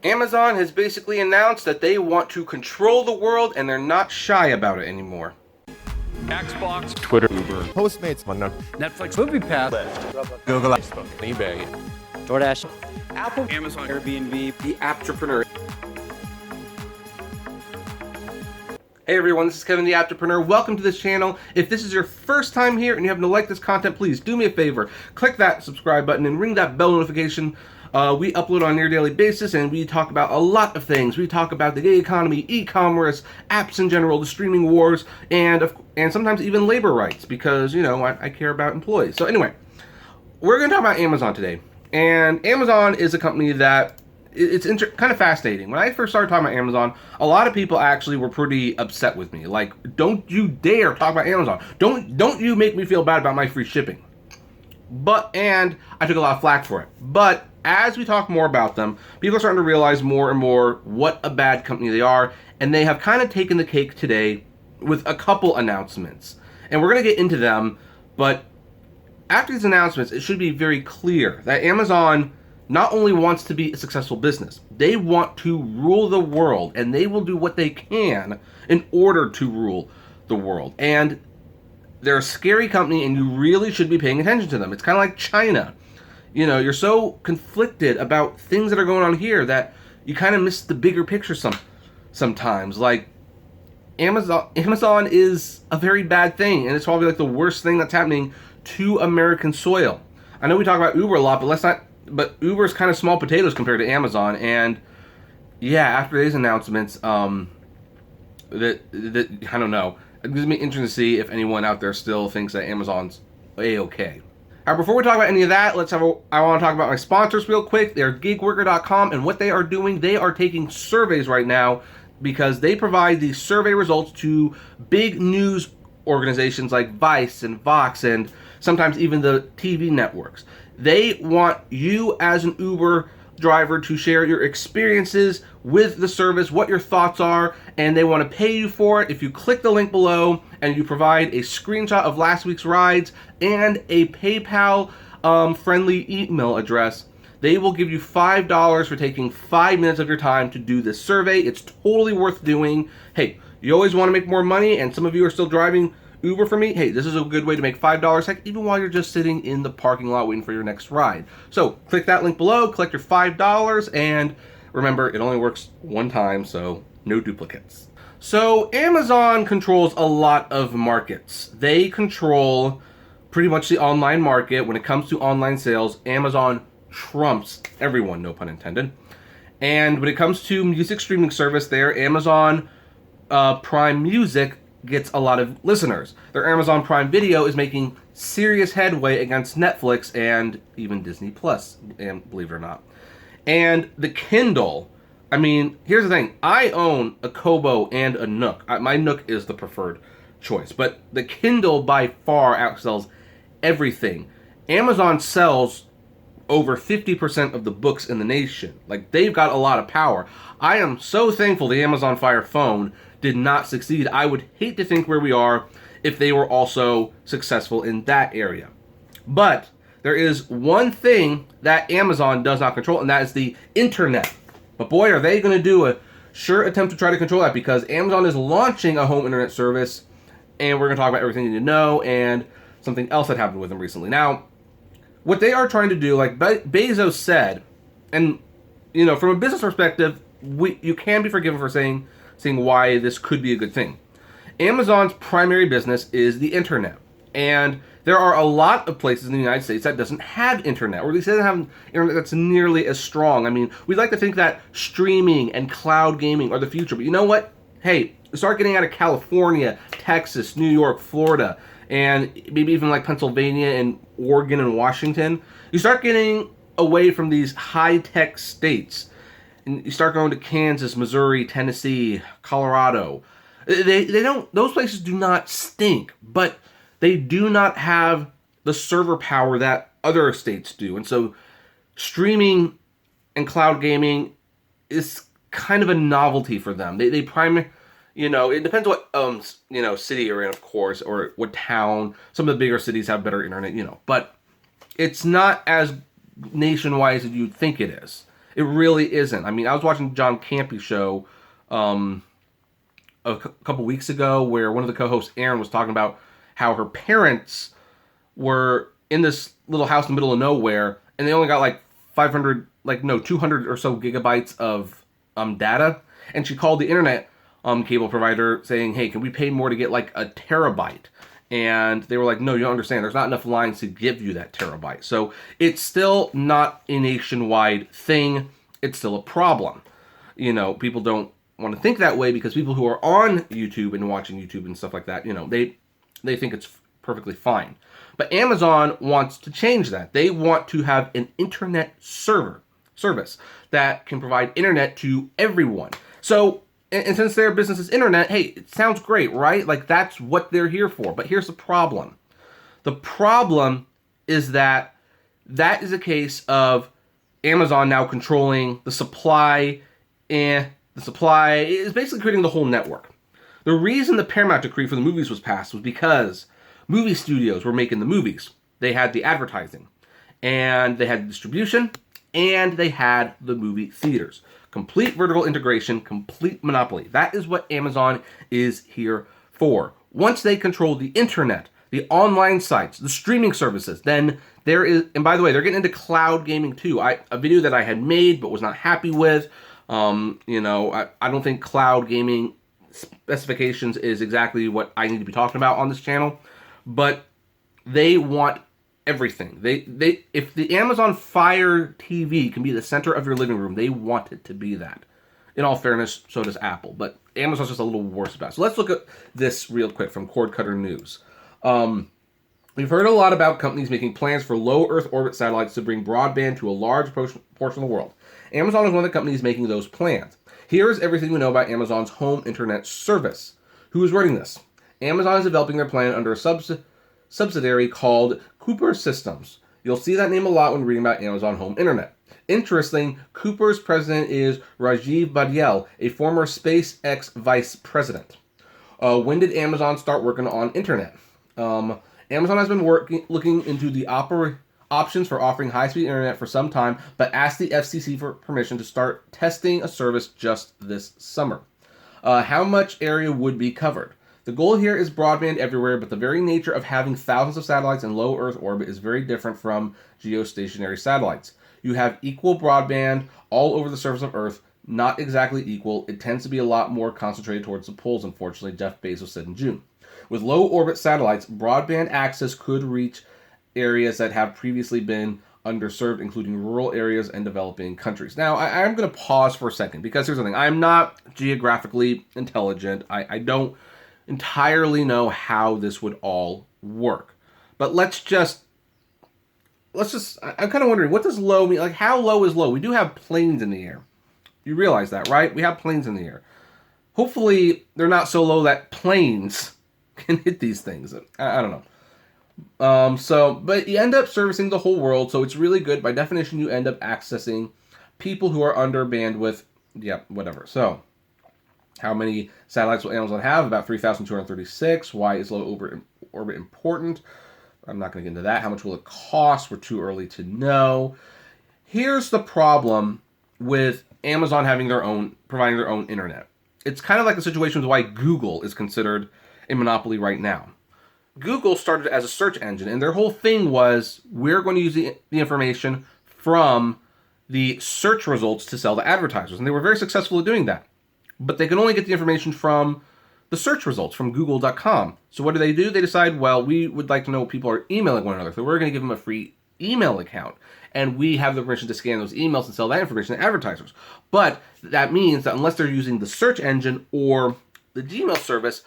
Amazon has basically announced that they want to control the world and they're not shy about it anymore. Xbox, Twitter, Uber, Postmates, Netflix, MoviePass, Google, Facebook, eBay, DoorDash, Apple, Amazon, Airbnb, The Apptrepreneur. Hey everyone, this is Kevin the Apptrepreneur. Welcome to this channel. If this is your first time here and you happen to like this content, please do me a favor. Click that subscribe button and ring that bell notification. We upload on a near daily basis and we talk about a lot of things. We talk about the gig economy, e-commerce, apps in general, the streaming wars, and sometimes even labor rights because, you know, I care about employees. So anyway, we're going to talk about Amazon today. And Amazon is a company that it's kind of fascinating. When I first started talking about Amazon, a lot of people actually were pretty upset with me. Like, don't you dare talk about Amazon. Don't you make me feel bad about my free shipping. And I took a lot of flack for it. But as we talk more about them, people are starting to realize more and more what a bad company they are. And they have kind of taken the cake today with a couple announcements. And we're going to get into them. But after these announcements, it should be very clear that Amazon not only wants to be a successful business, they want to rule the world, and they will do what they can in order to rule the world. And they're a scary company, and you really should be paying attention to them. It's kind of like China. You know, you're so conflicted about things that are going on here that you kind of miss the bigger picture sometimes. Like, Amazon is a very bad thing, and it's probably like the worst thing that's happening to American soil. I know we talk about Uber a lot, but Uber's kind of small potatoes compared to Amazon. And yeah, after these announcements, that I don't know. It's going to be interesting to see if anyone out there still thinks that Amazon's a-okay. All right, before we talk about any of that, I want to talk about my sponsors real quick. They're gigworker.com, and what they are doing, they are taking surveys right now because they provide these survey results to big news organizations like Vice and Vox and sometimes even the TV networks. They want you as an Uber driver to share your experiences with the service, what your thoughts are, and they want to pay you for it. If you click the link below and you provide a screenshot of last week's rides and a PayPal friendly email address, they will give you $5 for taking 5 minutes of your time to do this survey. It's totally worth doing. Hey, you always want to make more money, and some of you are still driving Uber for me. Hey, this is a good way to make $5, heck, even while you're just sitting in the parking lot waiting for your next ride. So click that link below, collect your $5, and remember, it only works one time, so no duplicates. So Amazon controls a lot of markets. They control pretty much the online market. When it comes to online sales, Amazon trumps everyone, no pun intended. And when it comes to music streaming service there, Amazon Prime Music gets a lot of listeners. Their Amazon Prime Video is making serious headway against Netflix and even Disney Plus, and believe it or not. And the Kindle, I mean, here's the thing. I own a Kobo and a Nook. My Nook is the preferred choice, but the Kindle by far outsells everything. Amazon sells over 50% of the books in the nation. Like, they've got a lot of power. I am so thankful the Amazon Fire Phone did not succeed. I would hate to think where we are if they were also successful in that area. But there is one thing that Amazon does not control, and that is the internet. But boy, are they going to do a sure attempt to try to control that, because Amazon is launching a home internet service, and we're going to talk about everything you need to know and something else that happened with them recently. Now, what they are trying to do, like Bezos said, and you know, from a business perspective, you can be forgiven for saying why this could be a good thing. Amazon's primary business is the internet, and there are a lot of places in the United States that doesn't have internet, or at least doesn't have internet that's nearly as strong. I mean, we'd like to think that streaming and cloud gaming are the future, but you know what? Hey, start getting out of California, Texas, New York, Florida, and maybe even like Pennsylvania and Oregon and Washington. You start getting away from these high-tech states, and you start going to Kansas, Missouri, Tennessee, Colorado. Those places do not stink, but they do not have the server power that other states do. And so streaming and cloud gaming is kind of a novelty for them. They you know, it depends what you know, city you're in, of course, or what town. Some of the bigger cities have better internet, you know, but it's not as nationwide as you'd think it is. It really isn't. I mean, I was watching John Campy's show a couple weeks ago where one of the co-hosts, Aaron, was talking about how her parents were in this little house in the middle of nowhere, and they only got like 200 or so gigabytes of data, and she called the internet cable provider saying, hey, can we pay more to get like a terabyte? And they were like, no, you don't understand. There's not enough lines to give you that terabyte. So it's still not a nationwide thing. It's still a problem. You know, people don't want to think that way because people who are on YouTube and watching YouTube and stuff like that, you know, they think it's perfectly fine. But Amazon wants to change that. They want to have an internet service that can provide internet to everyone. So, and since their business is internet, hey, it sounds great, right? Like, that's what they're here for. But here's the problem. The problem is that is a case of Amazon now controlling the supply, and the supply is basically creating the whole network. The reason the Paramount decree for the movies was passed was because movie studios were making the movies. They had the advertising, and they had the distribution, and they had the movie theaters. Complete vertical integration, complete monopoly. That is what Amazon is here for. Once they control the internet, the online sites, the streaming services, then there is, and by the way, they're getting into cloud gaming too. A video that I had made but was not happy with. You know, I don't think cloud gaming specifications is exactly what I need to be talking about on this channel, but they want everything. They if the Amazon Fire TV can be the center of your living room, they want it to be that. In all fairness, so does Apple, but Amazon's just a little worse about it. So let's look at this real quick from Cord Cutter News. We've heard a lot about companies making plans for low Earth orbit satellites to bring broadband to a large portion of the world. Amazon is one of the companies making those plans. Here is everything we know about Amazon's home internet service. Who is running this? Amazon is developing their plan under a subsidiary called Cooper Systems. You'll see that name a lot when reading about Amazon Home Internet. Interesting, Cooper's president is Rajiv Badial, a former SpaceX vice president. When did Amazon start working on internet? Amazon has been looking into the options for offering high-speed internet for some time, but asked the FCC for permission to start testing a service just this summer. How much area would be covered? The goal here is broadband everywhere, but the very nature of having thousands of satellites in low Earth orbit is very different from geostationary satellites. You have equal broadband all over the surface of Earth, not exactly equal. It tends to be a lot more concentrated towards the poles, unfortunately, Jeff Bezos said in June. With low orbit satellites, broadband access could reach areas that have previously been underserved, including rural areas and developing countries. Now, I'm going to pause for a second, because here's the thing. I'm not geographically intelligent. I don't entirely know how this would all work. But I'm kind of wondering, what does low mean? Like, how low is low? We do have planes in the air. You realize that, right? We have planes in the air. Hopefully, they're not so low that planes can hit these things. I don't know. But you end up servicing the whole world, so it's really good. By definition, you end up accessing people who are under bandwidth. Yeah, whatever. So, how many satellites will Amazon have? About 3,236. Why is low orbit important? I'm not going to get into that. How much will it cost? We're too early to know. Here's the problem with Amazon providing their own internet. It's kind of like the situation with why Google is considered a monopoly right now. Google started as a search engine, and their whole thing was, we're going to use the information from the search results to sell to advertisers. And they were very successful at doing that. But they can only get the information from the search results, from google.com. So what do? They decide, well, we would like to know what people are emailing one another. So we're going to give them a free email account. And we have the permission to scan those emails and sell that information to advertisers. But that means that unless they're using the search engine or the Gmail service,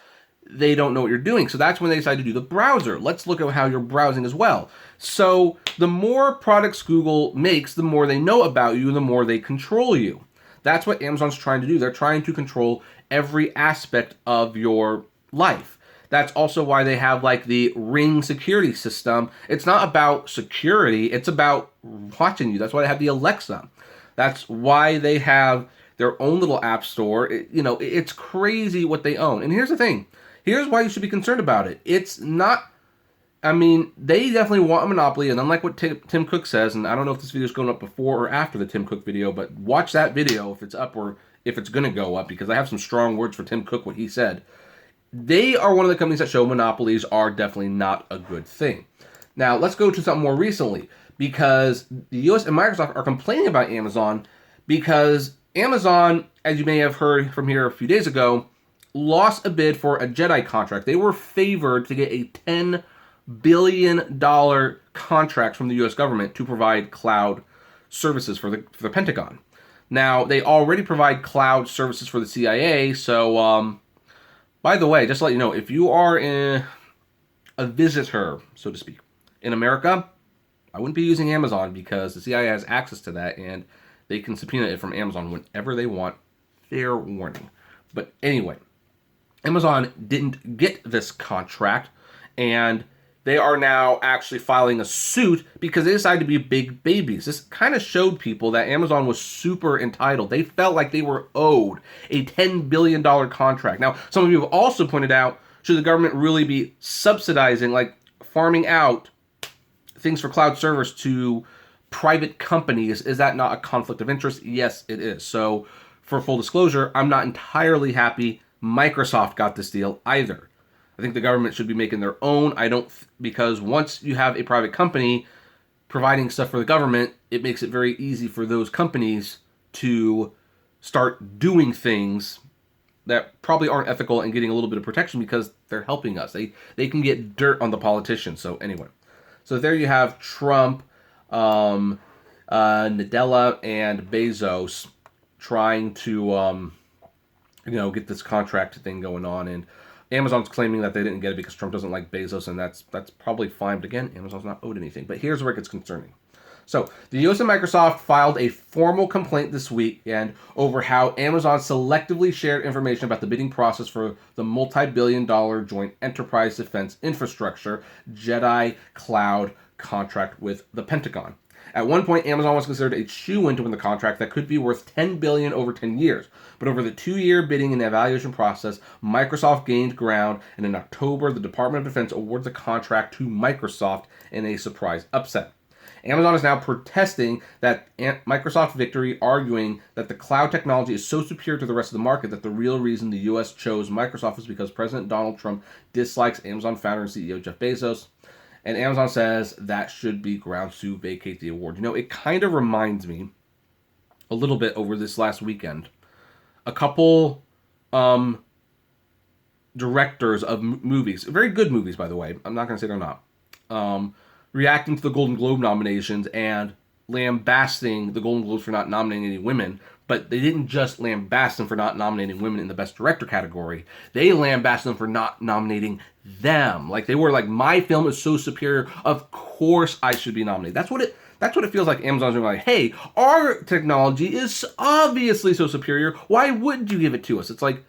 they don't know what you're doing. So that's when they decide to do the browser. Let's look at how you're browsing as well. So the more products Google makes, the more they know about you, the more they control you. That's what Amazon's trying to do. They're trying to control every aspect of your life. That's also why they have like the Ring security system. It's not about security. It's about watching you. That's why they have the Alexa. That's why they have their own little app store. It's crazy what they own. And here's the thing. Here's why you should be concerned about it. It's not I mean, they definitely want a monopoly, and unlike what Tim Cook says, and I don't know if this video is going up before or after the Tim Cook video, but watch that video if it's up or if it's going to go up, because I have some strong words for Tim Cook, what he said. They are one of the companies that show monopolies are definitely not a good thing. Now, let's go to something more recently, because the US and Microsoft are complaining about Amazon because Amazon, as you may have heard from here a few days ago, lost a bid for a JEDI contract. They were favored to get a $10 billion contract from the US government to provide cloud services for the Pentagon. Now, they already provide cloud services for the CIA, so, by the way, just to let you know, if you are a visitor, so to speak, in America, I wouldn't be using Amazon because the CIA has access to that, and they can subpoena it from Amazon whenever they want. Fair warning. But anyway, Amazon didn't get this contract, and they are now actually filing a suit because they decided to be big babies. This kind of showed people that Amazon was super entitled. They felt like they were owed a $10 billion contract. Now, some of you have also pointed out, should the government really be subsidizing, like farming out things for cloud servers to private companies? Is that not a conflict of interest? Yes, it is. So, for full disclosure, I'm not entirely happy Microsoft got this deal either. I think the government should be making their own. Because once you have a private company providing stuff for the government, it makes it very easy for those companies to start doing things that probably aren't ethical and getting a little bit of protection because they're helping us. They can get dirt on the politicians. So anyway, so there you have Trump, Nadella, and Bezos trying to get this contract thing going on, and Amazon's claiming that they didn't get it because Trump doesn't like Bezos, and that's probably fine. But again, Amazon's not owed anything. But here's where it gets concerning. So the US and Microsoft filed a formal complaint this weekend over how Amazon selectively shared information about the bidding process for the multi-billion-dollar joint enterprise defense infrastructure JEDI cloud contract with the Pentagon. At one point, Amazon was considered a shoo-in to win the contract that could be worth $10 billion over 10 years. But over the 2-year bidding and evaluation process, Microsoft gained ground, and in October, the Department of Defense awarded the contract to Microsoft in a surprise upset. Amazon is now protesting that Microsoft victory, arguing that the cloud technology is so superior to the rest of the market that the real reason the U.S. chose Microsoft is because President Donald Trump dislikes Amazon founder and CEO Jeff Bezos. And Amazon says that should be grounds to vacate the award. It kind of reminds me a little bit over this last weekend. A couple directors of movies, very good movies, by the way, I'm not going to say they're not, reacting to the Golden Globe nominations and lambasting the Golden Globes for not nominating any women. But they didn't just lambast them for not nominating women in the Best Director category. They lambasted them for not nominating them. Like, they were like, my film is so superior, of course I should be nominated. That's what it feels like Amazon's doing. Like, hey, our technology is obviously so superior. Why wouldn't you give it to us? It's like,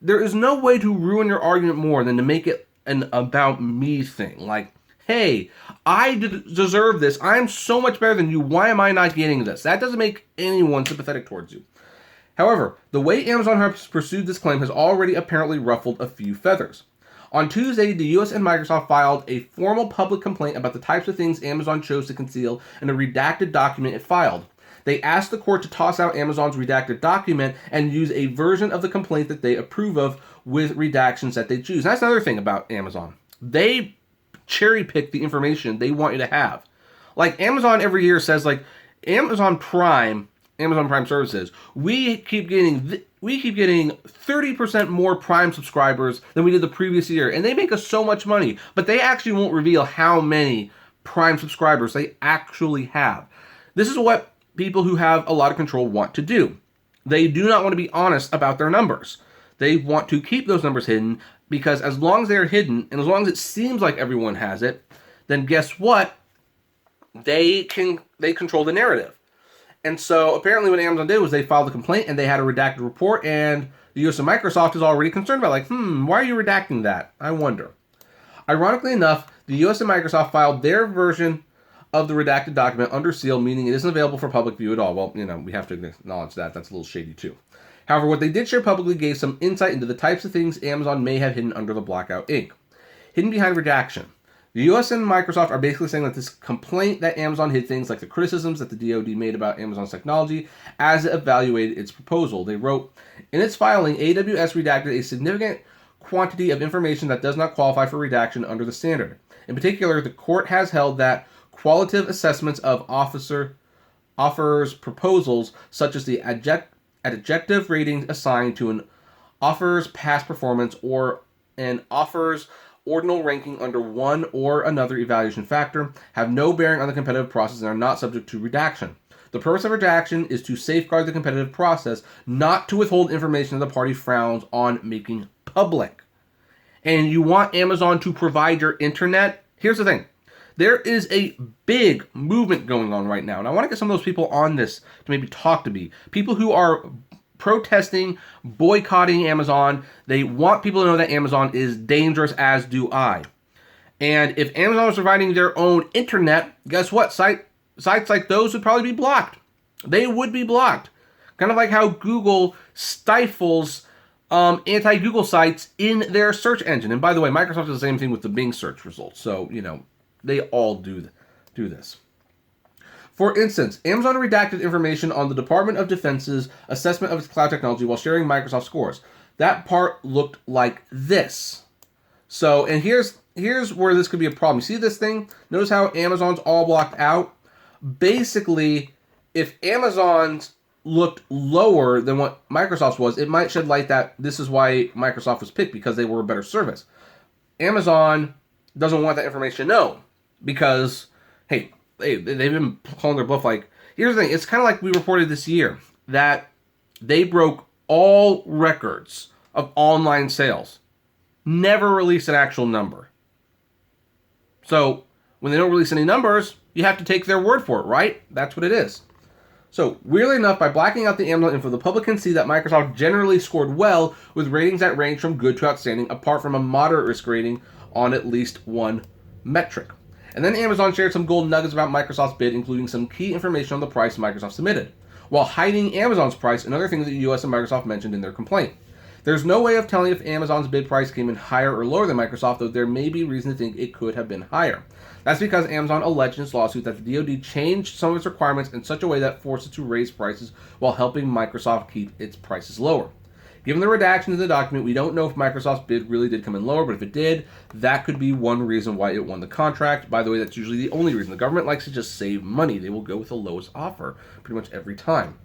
there is no way to ruin your argument more than to make it an about me thing. Like, hey, I deserve this. I'm so much better than you. Why am I not getting this? That doesn't make anyone sympathetic towards you. However, the way Amazon has pursued this claim has already apparently ruffled a few feathers. On Tuesday, the US and Microsoft filed a formal public complaint about the types of things Amazon chose to conceal in a redacted document it filed. They asked the court to toss out Amazon's redacted document and use a version of the complaint that they approve of with redactions that they choose. And that's another thing about Amazon. They cherry pick the information they want you to have. Like, Amazon every year says, like, Amazon Prime services, we keep getting 30% more Prime subscribers than we did the previous year, and they make us so much money, but they actually won't reveal how many Prime subscribers they actually have. This is what people who have a lot of control want to do. They do not want to be honest about their numbers. They want to keep those numbers hidden, because as long as they're hidden, and as long as it seems like everyone has it, then guess what? They control the narrative. And so apparently what Amazon did was they filed a complaint and they had a redacted report, and the US and Microsoft is already concerned about, like, why are you redacting that? I wonder. Ironically enough, the US and Microsoft filed their version of the redacted document under seal, meaning it isn't available for public view at all. Well, we have to acknowledge that. That's a little shady too. However, what they did share publicly gave some insight into the types of things Amazon may have hidden under the blackout ink. Hidden behind redaction, The US and Microsoft are basically saying that this complaint that Amazon hid things like the criticisms that the DoD made about Amazon's technology as it evaluated its proposal. They wrote, in its filing, AWS redacted a significant quantity of information that does not qualify for redaction under the standard. In particular, the court has held that qualitative assessments of offers proposals, such as the adjective rating assigned to an offer's past performance or an offer's ordinal ranking under one or another evaluation factor, have no bearing on the competitive process and are not subject to redaction. The purpose of redaction is to safeguard the competitive process, not to withhold information that the party frowns on making public. And you want Amazon to provide your internet? Here's the thing. There is a big movement going on right now, and I want to get some of those people on this to maybe talk to me. People who are protesting, boycotting Amazon. They want people to know that Amazon is dangerous, as do I. And if Amazon was providing their own internet, guess what? Sites like those would probably be blocked. They would be blocked. Kind of like how Google stifles anti-Google sites in their search engine. And by the way, Microsoft does the same thing with the Bing search results. So, they all do this. For instance, Amazon redacted information on the Department of Defense's assessment of its cloud technology while sharing Microsoft scores. That part looked like this. So, and here's where this could be a problem. You see this thing? Notice how Amazon's all blocked out? Basically, if Amazon's looked lower than what Microsoft's was, it might shed light that this is why Microsoft was picked, because they were a better service. Amazon doesn't want that information known because, hey, they've been calling their bluff. Like, here's the thing. It's kind of like we reported this year that they broke all records of online sales. Never released an actual number. So, when they don't release any numbers, you have to take their word for it, right? That's what it is. So, weirdly enough, by blacking out the Amazon info, the public can see that Microsoft generally scored well with ratings that range from good to outstanding, apart from a moderate risk rating on at least one metric. And then Amazon shared some gold nuggets about Microsoft's bid, including some key information on the price Microsoft submitted, while hiding Amazon's price, another thing that the US and Microsoft mentioned in their complaint. There's no way of telling if Amazon's bid price came in higher or lower than Microsoft, though there may be reason to think it could have been higher. That's because Amazon alleged in its lawsuit that the DoD changed some of its requirements in such a way that forced it to raise prices while helping Microsoft keep its prices lower. Given the redaction in the document, we don't know if Microsoft's bid really did come in lower, but if it did, that could be one reason why it won the contract. By the way, that's usually the only reason. The government likes to just save money. They will go with the lowest offer pretty much every time.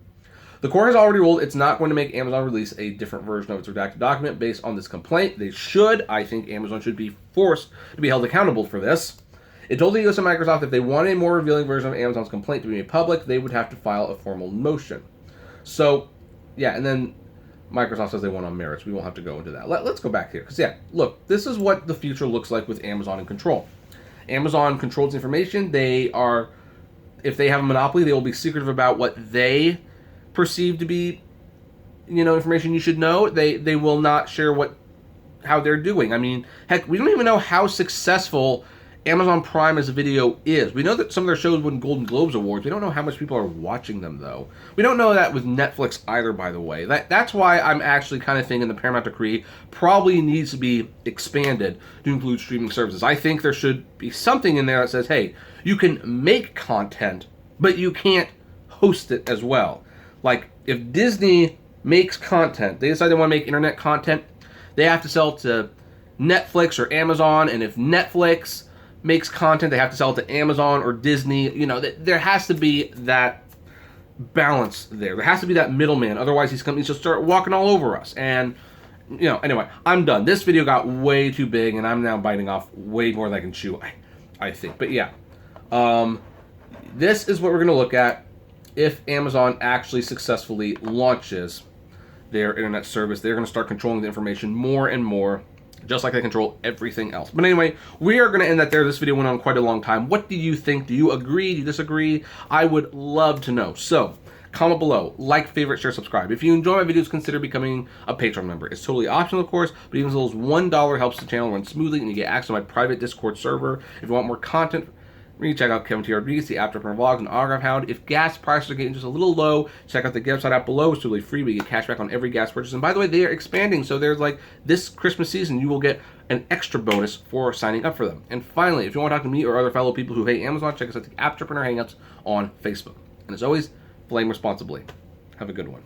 The court has already ruled it's not going to make Amazon release a different version of its redacted document based on this complaint. They should. I think Amazon should be forced to be held accountable for this. It told the US and Microsoft if they wanted a more revealing version of Amazon's complaint to be made public, they would have to file a formal motion. So, yeah, and then Microsoft says they won on merits. We won't have to go into that. Let's go back here. Because, yeah, look, this is what the future looks like with Amazon in control. Amazon controls information. They are, if they have a monopoly, they will be secretive about what they perceive to be, information you should know. They will not share how they're doing. I mean, heck, we don't even know how successful Amazon Prime as a video is. We know that some of their shows win Golden Globes awards. We don't know how much people are watching them, though. We don't know that with Netflix either, by the way. That's why I'm actually kind of thinking the Paramount decree probably needs to be expanded to include streaming services. I think there should be something in there that says, hey, you can make content, but you can't host it as well. Like, if Disney makes content, they decide they want to make internet content, they have to sell it to Netflix or Amazon, and if Netflix makes content, they have to sell it to Amazon or Disney. There has to be that balance there. There has to be that middleman. Otherwise, these companies just start walking all over us. And, anyway, I'm done. This video got way too big, and I'm now biting off way more than I can chew, I think. But, yeah. This is what we're going to look at if Amazon actually successfully launches their internet service. They're going to start controlling the information more and more, just like they control everything else. But anyway, we are going to end that there. This video went on quite a long time. What do you think? Do you agree? Do you disagree? I would love to know. So, comment below. Like, favorite, share, subscribe. If you enjoy my videos, consider becoming a Patreon member. It's totally optional, of course, but even as little as $1 helps the channel run smoothly, and you get access to my private Discord server. If you want more content Really check out Kevin TRB's The Apptrepreneur Vlogs and Autograph Hound. If gas prices are getting just a little low, check out the gift site out below. It's totally free. We get cash back on every gas purchase. And by the way, they are expanding. So there's like this Christmas season, you will get an extra bonus for signing up for them. And finally, if you want to talk to me or other fellow people who hate Amazon, check us out the Apptrepreneur Hangouts on Facebook. And as always, blame responsibly. Have a good one.